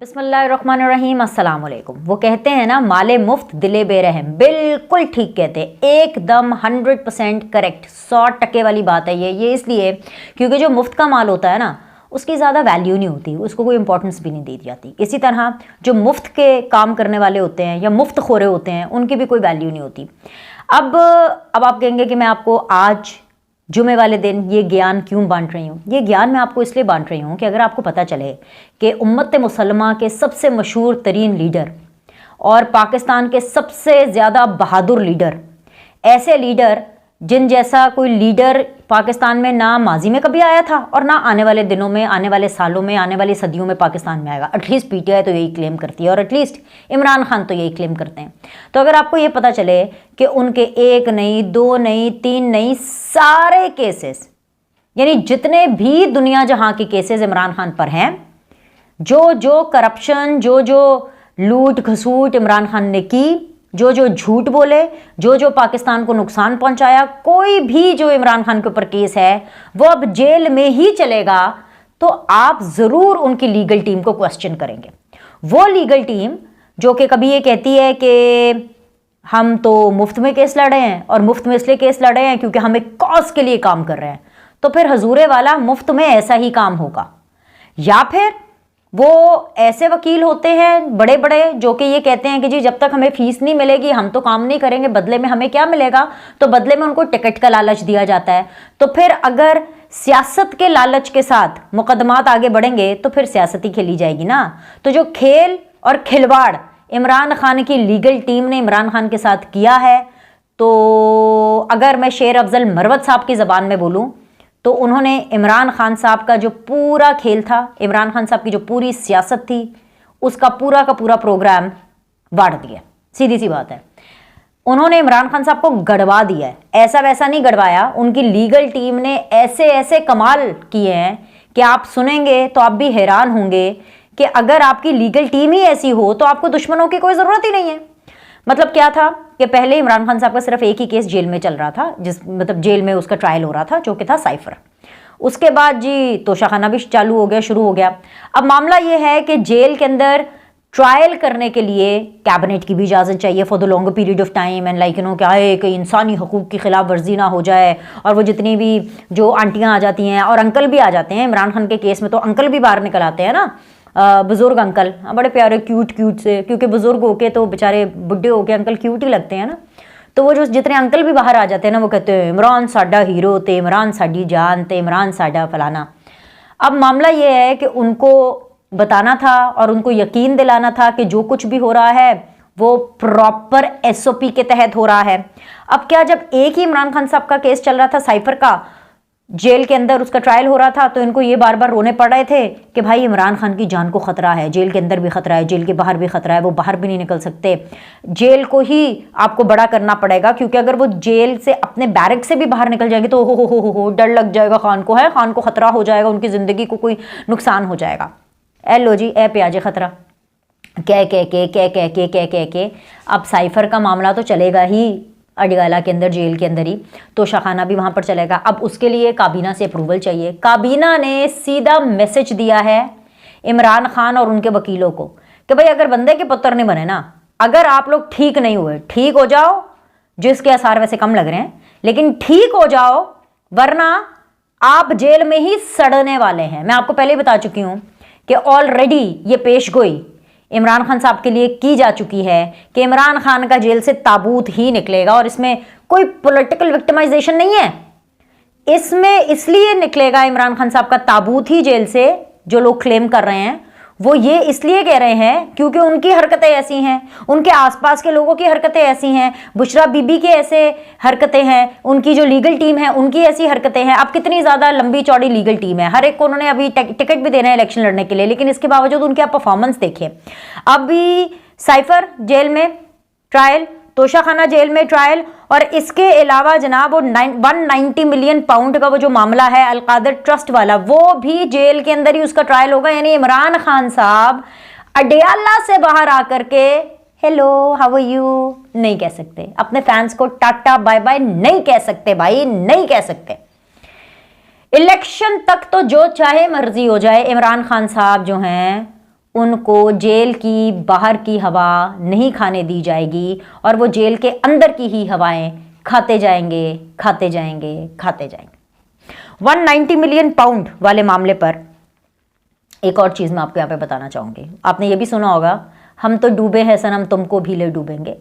बिस्मिल्लाहिर्रहमानिर्रहीम, अस्सलाम वालेकुम। वो कहते हैं ना, माले मुफ्त दिले बेरहम, बिल्कुल ठीक कहते हैं, एकदम 100% करेक्ट, 100% वाली बात है ये इसलिए क्योंकि जो मुफ्त का माल होता है ना, उसकी ज़्यादा वैल्यू नहीं होती, उसको कोई इंपॉर्टेंस भी नहीं दी जाती। इसी तरह जो मुफ्त के काम करने वाले होते हैं या मुफ्त खोरे होते हैं, उनकी भी कोई वैल्यू नहीं होती। अब आप कहेंगे कि मैं आपको आज जुमे वाले दिन ये ज्ञान क्यों बांट रही हूँ। ये ज्ञान मैं आपको इसलिए बांट रही हूँ कि अगर आपको पता चले कि उम्मत मुसलमा के सबसे मशहूर तरीन लीडर और पाकिस्तान के सबसे ज़्यादा बहादुर लीडर, ऐसे लीडर जिन जैसा कोई लीडर पाकिस्तान में ना माजी में कभी आया था और ना आने वाले दिनों में, आने वाले सालों में, आने वाली सदियों में पाकिस्तान में आएगा। एटलीस्ट पीटीआई तो यही क्लेम करती है और एटलीस्ट इमरान खान तो यही क्लेम करते हैं। तो अगर आपको ये पता चले कि उनके एक नहीं, दो नहीं, तीन नहीं, सारे केसेस, यानी जितने भी दुनिया जहां के केसेस इमरान खान पर हैं, जो करप्शन, जो लूट घसूट इमरान खान ने की, जो झूठ बोले, जो पाकिस्तान को नुकसान पहुंचाया, कोई भी जो इमरान खान के ऊपर केस है वो अब जेल में ही चलेगा, तो आप ज़रूर उनकी लीगल टीम को क्वेश्चन करेंगे। वो लीगल टीम जो कि कभी ये कहती है कि हम तो मुफ्त में केस लड़े हैं और मुफ्त में इसलिए केस लड़े हैं क्योंकि हम एक कॉज के लिए काम कर रहे हैं, तो फिर हजूरे वाला मुफ्त में ऐसा ही काम होगा। या फिर वो ऐसे वकील होते हैं बड़े बड़े जो कि ये कहते हैं कि जी जब तक हमें फीस नहीं मिलेगी हम तो काम नहीं करेंगे, बदले में हमें क्या मिलेगा, तो बदले में उनको टिकट का लालच दिया जाता है। तो फिर अगर सियासत के लालच के साथ मुकदमात आगे बढ़ेंगे तो फिर सियासत ही खेली जाएगी ना। तो जो खेल और खिलवाड़ इमरान खान की लीगल टीम ने इमरान खान के साथ किया है, तो अगर मैं शेर अफजल मरवत साहब की ज़बान में बोलूँ तो उन्होंने इमरान खान साहब का जो पूरा खेल था, इमरान खान साहब की जो पूरी सियासत थी, उसका पूरा का पूरा प्रोग्राम बांट दिया। सीधी सी बात है, उन्होंने इमरान खान साहब को गड़वा दिया है। ऐसा वैसा नहीं गड़वाया, उनकी लीगल टीम ने ऐसे ऐसे कमाल किए हैं कि आप सुनेंगे तो आप भी हैरान होंगे कि अगर आपकी लीगल टीम ही ऐसी हो तो आपको दुश्मनों की कोई ज़रूरत ही नहीं है। मतलब क्या था कि पहले इमरान खान साहब का सिर्फ एक ही केस जेल में चल रहा था, मतलब जेल में उसका ट्रायल हो रहा था, जो कि था साइफर। उसके बाद जी तोशाखाना भी चालू हो गया, शुरू हो गया। अब मामला ये है कि जेल के अंदर ट्रायल करने के लिए कैबिनेट की भी इजाज़त चाहिए for the longer period of time, and like क्या है कि इंसानी हकूक़ की खिलाफ वर्जी ना हो जाए। और वो जितनी भी जो आंटियाँ आ जाती हैं और अंकल भी आ जाते हैं, इमरान खान के केस में तो अंकल भी बाहर निकल आते हैं ना, बुज़ुर्ग अंकल, बड़े प्यारे क्यूट से, क्योंकि बुज़ुर्ग होके तो बेचारे बुढ़े होके अंकल क्यूट ही लगते हैं ना। तो वो जो जितने अंकल भी बाहर आ जाते हैं ना, वो कहते हैं इमरान साडा हीरो थे, इमरान साडी जान थे, इमरान साडा फलाना। अब मामला ये है कि उनको बताना था और उनको यकीन दिलाना था कि जो कुछ भी हो रहा है वो प्रॉपर SOP के तहत हो रहा है। अब क्या, जब एक ही इमरान खान साहब का केस चल रहा था साइफर का, जेल के अंदर उसका ट्रायल हो रहा था, तो इनको ये बार बार रोने पड़ रहे थे कि भाई इमरान खान की जान को खतरा है, जेल के अंदर भी खतरा है, जेल के बाहर भी खतरा है, वो बाहर भी नहीं निकल सकते, जेल को ही आपको बड़ा करना पड़ेगा, क्योंकि अगर वो जेल से अपने बैरक से भी बाहर निकल जाएंगे तो हो डर लग जाएगा खान को, है खान को खतरा हो जाएगा, उनकी ज़िंदगी को कोई नुकसान हो जाएगा। ए लो जी, ए प्याजे खतरा कह के अब साइफर का मामला तो चलेगा ही अडगाला के अंदर, जेल के अंदर ही, तो शाखाना भी वहाँ पर चलेगा। अब उसके लिए काबीना से अप्रूवल चाहिए। काबीना ने सीधा मैसेज दिया है इमरान खान और उनके वकीलों को कि भाई अगर बंदे के पुत्र नहीं बने ना, अगर आप लोग ठीक नहीं हुए, ठीक हो जाओ, जिसके आसार वैसे कम लग रहे हैं, लेकिन ठीक हो जाओ, वरना आप जेल में ही सड़ने वाले हैं। मैं आपको पहले ही बता चुकी हूँ कि ऑलरेडी ये पेशगोई इमरान खान साहब के लिए की जा चुकी है कि इमरान खान का जेल से ताबूत ही निकलेगा, और इसमें कोई पॉलिटिकल विक्टिमाइजेशन नहीं है। इसमें इसलिए निकलेगा इमरान खान साहब का ताबूत ही जेल से, जो लोग क्लेम कर रहे हैं वो ये इसलिए कह रहे हैं क्योंकि उनकी हरकतें ऐसी हैं, उनके आसपास के लोगों की हरकतें ऐसी हैं, बुशरा बीबी के ऐसे हरकतें हैं, उनकी जो लीगल टीम है उनकी ऐसी हरकतें हैं। अब कितनी ज़्यादा लंबी चौड़ी लीगल टीम है, हर एक को उन्होंने अभी टिकट भी देना है इलेक्शन लड़ने के लिए, लेकिन इसके बावजूद उनकी आप परफॉर्मेंस देखें। अभी साइफर जेल में ट्रायल, तोशाखाना जेल में ट्रायल, और इसके अलावा जनाब वो 190 मिलियन पाउंड का वो जो मामला है अलकादर ट्रस्ट वाला, वो भी जेल के अंदर ही उसका ट्रायल होगा। यानी इमरान खान साहब अडयाला से बाहर आकर के हेलो हाउ आर यू नहीं कह सकते, अपने फैंस को टाटा बाय बाय नहीं कह सकते, भाई नहीं कह सकते। इलेक्शन तक तो जो चाहे मर्जी हो जाए, इमरान खान साहब जो हैं उनको जेल की बाहर की हवा नहीं खाने दी जाएगी और वो जेल के अंदर की ही हवाएं खाते जाएंगे, खाते जाएंगे, खाते जाएंगे। 190 मिलियन पाउंड वाले मामले पर एक और चीज़ मैं आपको यहाँ पे बताना चाहूँगी। आपने ये भी सुना होगा, हम तो डूबे हैं सनम तुमको भी ले डूबेंगे।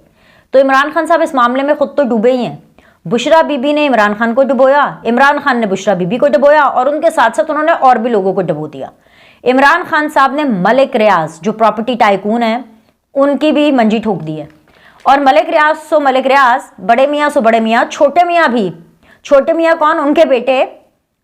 तो इमरान खान साहब इस मामले में खुद तो डूबे ही हैं। बुशरा बीबी ने इमरान खान को डुबोया, इमरान खान ने बुशरा बीबी को डुबोया और उनके साथ साथ उन्होंने और भी लोगों को डुबो दिया। इमरान खान साहब ने मलिक रियाज जो प्रॉपर्टी टाइकून है उनकी भी मंजी ठोक दी है। और मलिक रियाज सो मलिक रियाज, बड़े मियाँ सो बड़े मियाँ, छोटे मियाँ भी, छोटे मियाँ कौन, उनके बेटे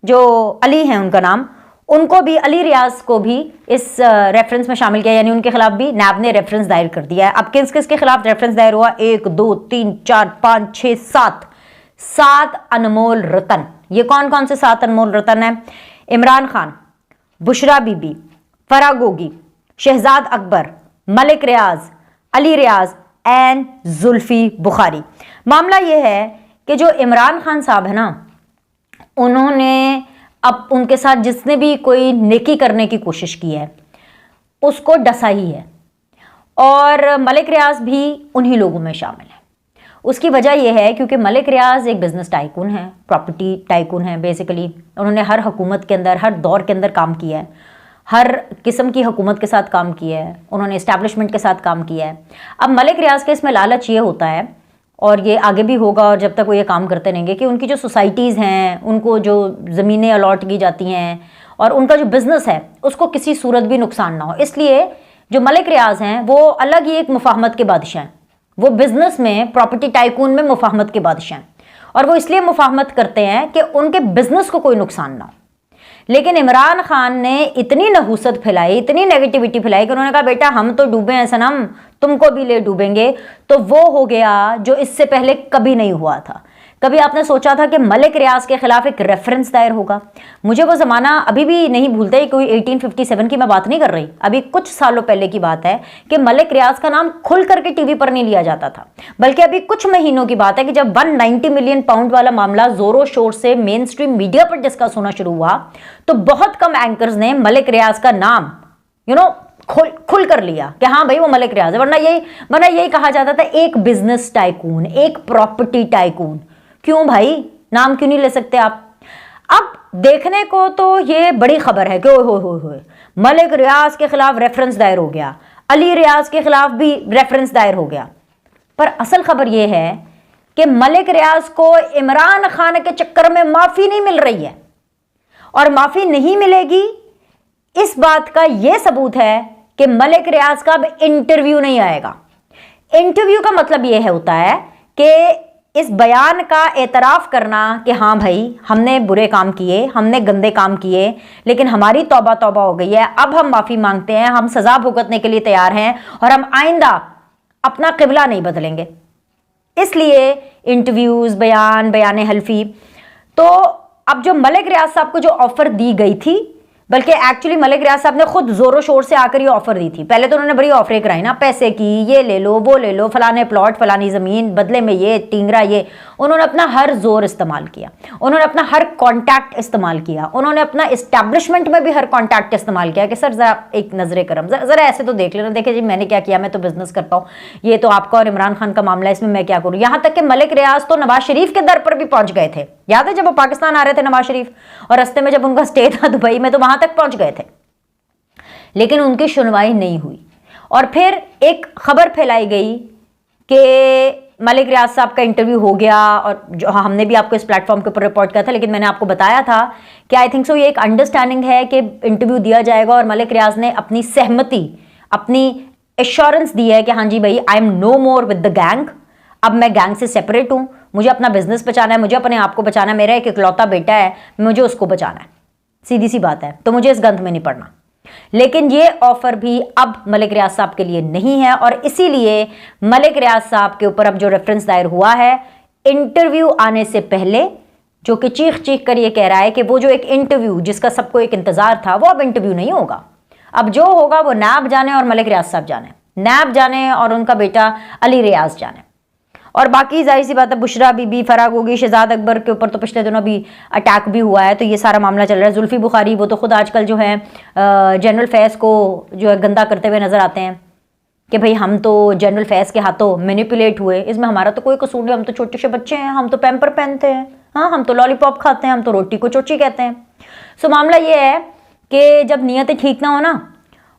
जो अली हैं उनका नाम, उनको भी, अली रियाज को भी इस रेफरेंस में शामिल किया, यानी उनके खिलाफ भी नैब ने रेफरेंस दायर कर दिया है। अब किस किस के खिलाफ रेफरेंस दायर हुआ? 1 2 3 4 5 6 7 अनमोल रतन। ये कौन कौन से 7 अनमोल रतन है? इमरान खान, बुशरा बीबी, फराह गोगी, शहजाद अकबर, मलिक रियाज, अली रियाज एंड जुल्फी बुखारी। मामला यह है कि जो इमरान खान साहब है ना, उन्होंने अब उनके साथ जिसने भी कोई नेकी करने की कोशिश की है उसको डसा ही है, और मलिक रियाज भी उन्हीं लोगों में शामिल है। उसकी वजह यह है क्योंकि मलिक रियाज एक बिजनेस टाइकून है, प्रॉपर्टी टाइकून है बेसिकली। उन्होंने हर हुकूमत के अंदर, हर दौर के अंदर काम किया है, हर किस्म की हुकूमत के साथ काम किया है, उन्होंने इस्टेब्लिशमेंट के साथ काम किया है। अब मलिक रियाज के इसमें लालच ये होता है, और ये आगे भी होगा और जब तक वो ये काम करते रहेंगे, कि उनकी जो सोसाइटीज़ हैं, उनको जो ज़मीनें अलॉट की जाती हैं और उनका जो बिज़नेस है उसको किसी सूरत भी नुकसान ना हो। इसलिए जो मलिक रियाज हैं वो अलग ही एक मुफाहमत के बादशाह हैं। वो बिज़नेस में, प्रॉपर्टी टाइकून में मुफाहमत के बादशाह हैं, और वो इसलिए मुफाहमत करते हैं कि उनके बिज़नेस को कोई नुकसान ना हो। लेकिन इमरान खान ने इतनी नहूसत फैलाई, इतनी नेगेटिविटी फैलाई कि उन्होंने कहा बेटा हम तो डूबे हैं सनम, तुमको भी ले डूबेंगे। तो वो हो गया जो इससे पहले कभी नहीं हुआ था। कभी आपने सोचा था कि मलिक रियाज के खिलाफ एक रेफरेंस दायर होगा? मुझे वो ज़माना अभी भी नहीं भूलता है। कोई 1857 की मैं बात नहीं कर रही, अभी कुछ सालों पहले की बात है कि मलिक रियाज का नाम खुल करके टीवी पर नहीं लिया जाता था, बल्कि अभी कुछ महीनों की बात है कि जब 190 मिलियन पाउंड वाला मामला जोरों शोर से मेन स्ट्रीम मीडिया पर डिस्कस होना शुरू हुआ तो बहुत कम एंकर्स ने मलिक रियाज का नाम खुल कर लिया कि हाँ भाई वो मलिक रियाज है। वरना यही कहा जाता था एक बिजनेस टाइकून, एक प्रॉपर्टी टाइकून। क्यों भाई, नाम क्यों नहीं ले सकते आप? अब देखने को तो ये बड़ी खबर है कि हो मलिक रियाज के खिलाफ रेफरेंस दायर हो गया, अली रियाज के खिलाफ भी रेफरेंस दायर हो गया। पर असल खबर यह है कि मलिक रियाज को इमरान खान के चक्कर में माफी नहीं मिल रही है, और माफी नहीं मिलेगी इस बात का यह सबूत है कि मलिक रियाज का अब इंटरव्यू नहीं आएगा। इंटरव्यू का मतलब यह होता है कि इस बयान का एतराफ़ करना कि हाँ भाई हमने बुरे काम किए, हमने गंदे काम किए, लेकिन हमारी तौबा तौबा हो गई है, अब हम माफ़ी मांगते हैं, हम सज़ा भुगतने के लिए तैयार हैं और हम आइंदा अपना क़िबला नहीं बदलेंगे। इसलिए इंटरव्यूज़, बयान हल्फी। तो अब जो मलिक रियाज साहब को जो ऑफ़र दी गई थी, बल्कि एक्चुअली मलिक रियाज साहब ने खुद जोरों शोर से आकर ये ऑफर दी थी। पहले तो उन्होंने बड़ी ऑफरें कराई ना, पैसे की, ये ले लो, वो ले लो, फलाने प्लॉट, फलानी ज़मीन, बदले में ये टिंगरा, ये। उन्होंने अपना हर जोर इस्तेमाल किया, उन्होंने अपना हर कॉन्टैक्ट इस्तेमाल किया, उन्होंने अपना इस्टेब्लिशमेंट में भी हर कॉन्टैक्ट इस्तेमाल किया कि सर ज़रा एक नज़र करम, ज़रा ऐसे तो देख लेना, देखिए जी मैंने क्या किया, मैं तो बिजनेस करता हूँ, ये तो आपका और इमरान खान का मामला है, इसमें मैं क्या करूँ। यहाँ तक कि मलिक रियाज तो नवाज शरीफ के दर पर भी पहुँच गए थे। याद है जब वो पाकिस्तान आ रहे थे नवाज शरीफ, और रस्ते में जब उनका स्टे था दुबई में, तो वहाँ तक पहुँच गए थे, लेकिन उनकी सुनवाई नहीं हुई। और फिर एक खबर फैलाई गई कि मलिक रियाज साहब का इंटरव्यू हो गया, और जो हमने भी आपको इस प्लेटफॉर्म के ऊपर रिपोर्ट किया था, लेकिन मैंने आपको बताया था कि आई थिंक सो ये एक अंडरस्टैंडिंग है कि इंटरव्यू दिया जाएगा, और मलिक रियाज ने अपनी सहमति, अपनी एश्योरेंस दी है कि हाँ जी भाई, I am no more with the gang, अब मैं गैंग से सेपरेट हूँ, मुझे अपना बिजनेस बचाना है, मुझे अपने आप को बचाना है, मेरा एक इकलौता बेटा है, मुझे उसको बचाना है, सीधी सी बात है, तो मुझे इस गंध में नहीं पड़ना। लेकिन ये ऑफर भी अब मलिक रियाज साहब के लिए नहीं है, और इसीलिए मलिक रियाज साहब के ऊपर अब जो रेफरेंस दायर हुआ है, इंटरव्यू आने से पहले, जो कि चीख चीख कर ये कह रहा है कि वो जो एक इंटरव्यू जिसका सबको एक इंतजार था, वो अब इंटरव्यू नहीं होगा। अब जो होगा वो नैब जाने और मलिक रियाज साहब जाने, नैब जाने और उनका बेटा अली रियाज जाने। और बाकी जाहिर सी बात है बुशरा बीबी, फराग होगी, शहजाद अकबर के ऊपर तो पिछले दिनों अभी अटैक भी हुआ है, तो ये सारा मामला चल रहा है। जुल्फी बुखारी वो तो खुद आजकल जो है जनरल फैज़ को जो है गंदा करते हुए नजर आते हैं कि भाई हम तो जनरल फैज़ के हाथों मैनिपुलेट हुए, इसमें हमारा तो कोई कसूर नहीं, हम तो छोटे से बच्चे हैं, हम तो पैम्पर पहनते हैं, हाँ हम तो लॉलीपॉप खाते हैं, हम तो रोटी को चोची कहते हैं। सो मामला ये है कि जब नीयतें ठीक ना हो ना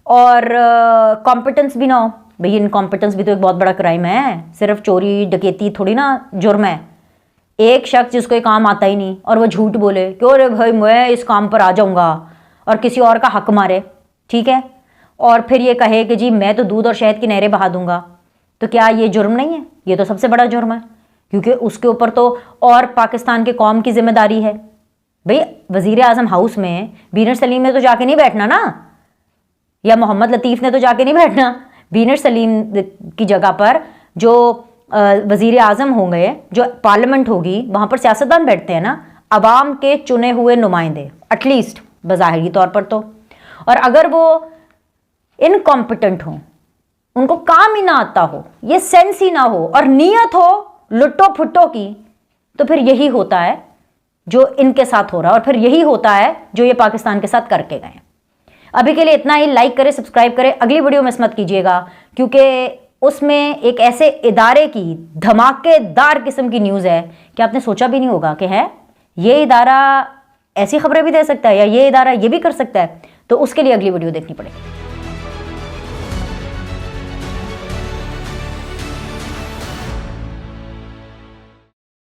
और कॉम्पिटेंस भी ना हो, भाई इनकॉम्पिटेंस भी तो एक बहुत बड़ा क्राइम है, सिर्फ चोरी डकैती थोड़ी ना जुर्म है। एक शख्स जिसको ये काम आता ही नहीं और वो झूठ बोले कि अरे भाई मैं इस काम पर आ जाऊंगा और किसी और का हक मारे, ठीक है, और फिर ये कहे कि जी मैं तो दूध और शहद की नहरें बहा दूंगा, तो क्या ये जुर्म नहीं है? ये तो सबसे बड़ा जुर्म है, क्योंकि उसके ऊपर तो और पाकिस्तान के कौम की जिम्मेदारी है। भाई वजीर आजम हाउस में बीनर सलीम ने तो जाके नहीं बैठना ना, या मोहम्मद लतीफ़ ने तो जाके नहीं बैठना। बीनर सलीम की जगह पर जो वजीर आजम होंगे, जो पार्लियामेंट होगी, वहाँ पर सियासतदान बैठते हैं ना, अवाम के चुने हुए नुमाइंदे, एटलीस्ट बज़ाहिरी तौर पर तो। और अगर वो इनकॉम्पिटेंट हो, उनको काम ही ना आता हो, ये सेंस ही ना हो और नीयत हो लुट्टो फुट्टो की, तो फिर यही होता है जो इनके साथ हो रहा है और फिर यही होता है जो ये पाकिस्तान के साथ करके गए। अभी के लिए इतना ही। लाइक करें, सब्सक्राइब करें, अगली वीडियो मिस मत कीजिएगा, क्योंकि उसमें एक ऐसे इदारे की धमाकेदार किस्म की न्यूज़ है कि आपने सोचा भी नहीं होगा कि है ये इदारा ऐसी खबरें भी दे सकता है या ये इदारा ये भी कर सकता है, तो उसके लिए अगली वीडियो देखनी पड़ेगी।